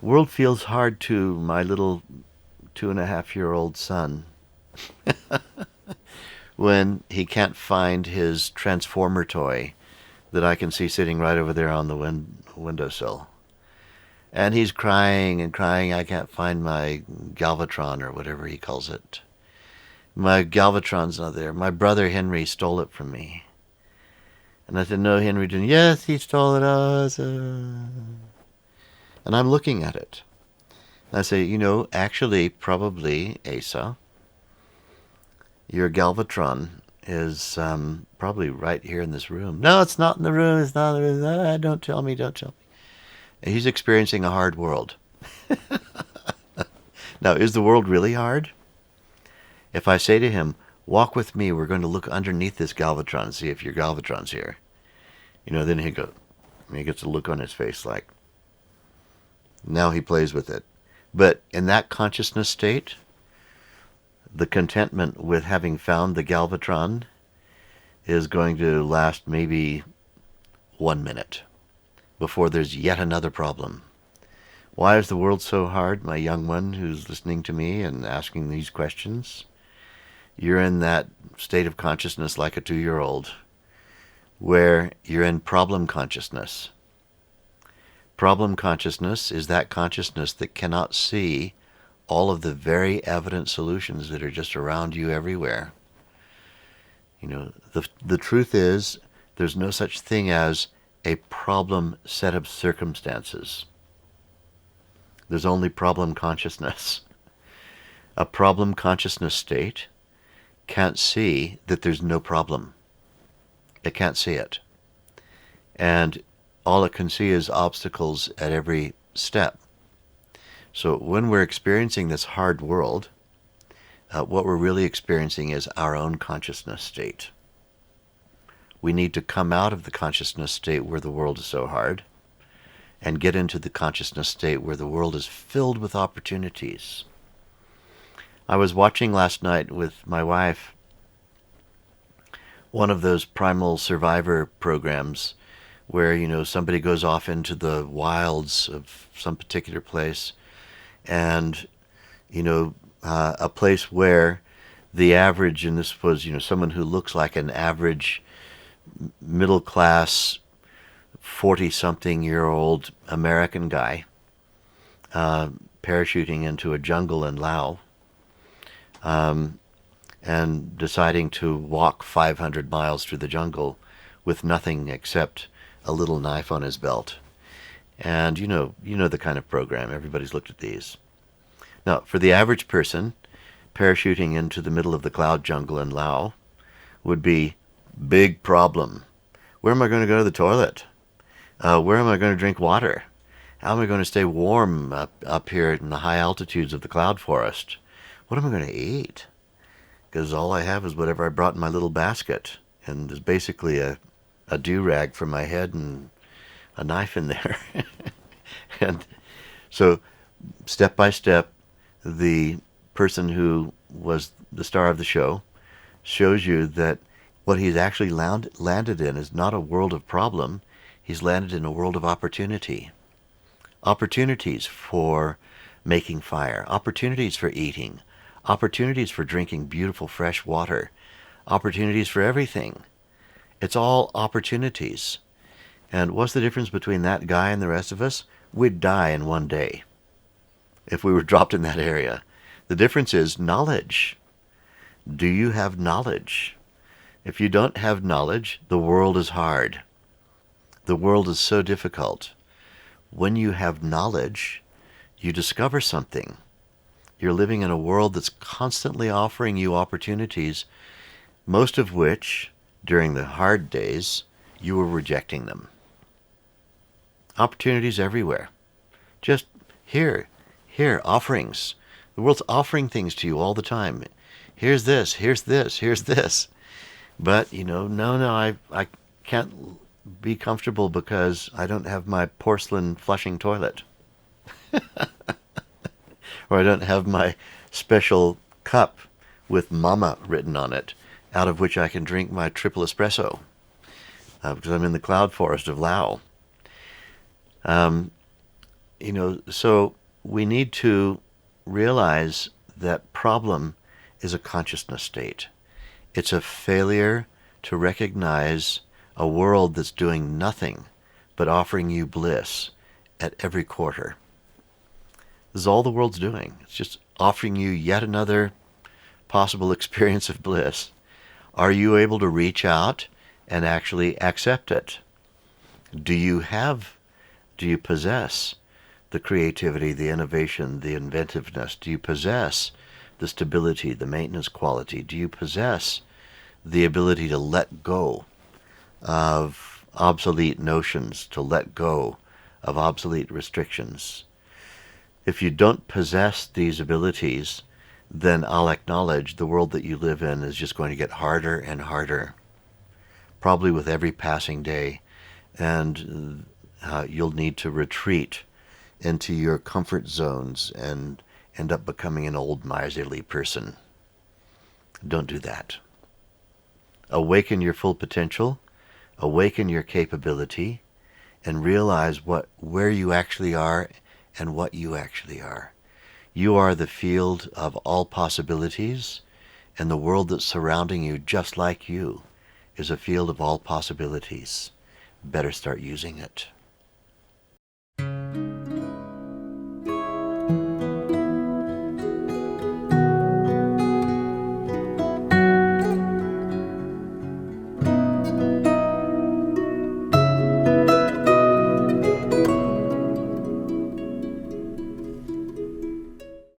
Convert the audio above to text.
World feels hard to my little 2.5-year-old son when he can't find his transformer toy that I can see sitting right over there on the windowsill. And he's crying and crying, I can't find my Galvatron or whatever he calls it. My Galvatron's not there. My brother Henry stole it from me. And I said, no, Henry didn't. Yes, he stole it. And I'm looking at it. And I say, actually, probably, Asa, your Galvatron is probably right here in this room. No, it's not in the room. It's not in the room. Don't tell me. Don't tell me. And he's experiencing a hard world. Now, is the world really hard? If I say to him, walk with me, we're going to look underneath this Galvatron and see if your Galvatron's here. Then he gets a look on his face like, now he plays with it. But in that consciousness state, the contentment with having found the Galvatron is going to last maybe 1 minute before there's yet another problem. Why is the world so hard, my young one who's listening to me and asking these questions? You're in that state of consciousness like a 2-year-old, where you're in problem consciousness. Problem consciousness is that consciousness that cannot see all of the very evident solutions that are just around you everywhere. The truth is, there's no such thing as a problem set of circumstances. There's only problem consciousness. A problem consciousness state can't see that there's no problem. It can't see it. And all it can see is obstacles at every step. So when we're experiencing this hard world, what we're really experiencing is our own consciousness state. We need to come out of the consciousness state where the world is so hard and get into the consciousness state where the world is filled with opportunities. I was watching last night with my wife one of those primal survivor programs where, somebody goes off into the wilds of some particular place and, a place where the average, and this was, someone who looks like an average middle-class 40-something-year-old American guy parachuting into a jungle in Laos and deciding to walk 500 miles through the jungle with nothing except a little knife on his belt. And you know the kind of program. Everybody's looked at these. Now, for the average person, parachuting into the middle of the cloud jungle in Laos would be big problem. Where am I going to go to the toilet? Where am I going to drink water? How am I going to stay warm up here in the high altitudes of the cloud forest? What am I going to eat? Because all I have is whatever I brought in my little basket. And there's basically a do-rag for my head and a knife in there. And so, step by step, the person who was the star of the show shows you that what he's actually landed in is not a world of problem. He's landed in a world of opportunity. Opportunities for making fire, opportunities for eating, opportunities for drinking beautiful fresh water, opportunities for everything. It's all opportunities. And what's the difference between that guy and the rest of us? We'd die in one day if we were dropped in that area. The difference is knowledge. Do you have knowledge? If you don't have knowledge, the world is hard. The world is so difficult. When you have knowledge, you discover something. You're living in a world that's constantly offering you opportunities, most of which, during the hard days, you were rejecting them. Opportunities everywhere. Just here, offerings. The world's offering things to you all the time. Here's this, here's this, here's this. But, no, I can't be comfortable because I don't have my porcelain flushing toilet. Or I don't have my special cup with mama written on it, out of which I can drink my triple espresso, because I'm in the cloud forest of Laos. So we need to realize that problem is a consciousness state. It's a failure to recognize a world that's doing nothing but offering you bliss at every quarter. This is all the world's doing. It's just offering you yet another possible experience of bliss. Are you able to reach out and actually accept it? Do you possess the creativity, the innovation, the inventiveness? Do you possess the stability, the maintenance quality? Do you possess the ability to let go of obsolete notions, to let go of obsolete restrictions? If you don't possess these abilities, then I'll acknowledge the world that you live in is just going to get harder and harder, probably with every passing day, and you'll need to retreat into your comfort zones and end up becoming an old miserly person. Don't do that. Awaken your full potential, awaken your capability, and realize where you actually are and what you actually are. You are the field of all possibilities, and the world that's surrounding you, just like you, is a field of all possibilities. Better start using it.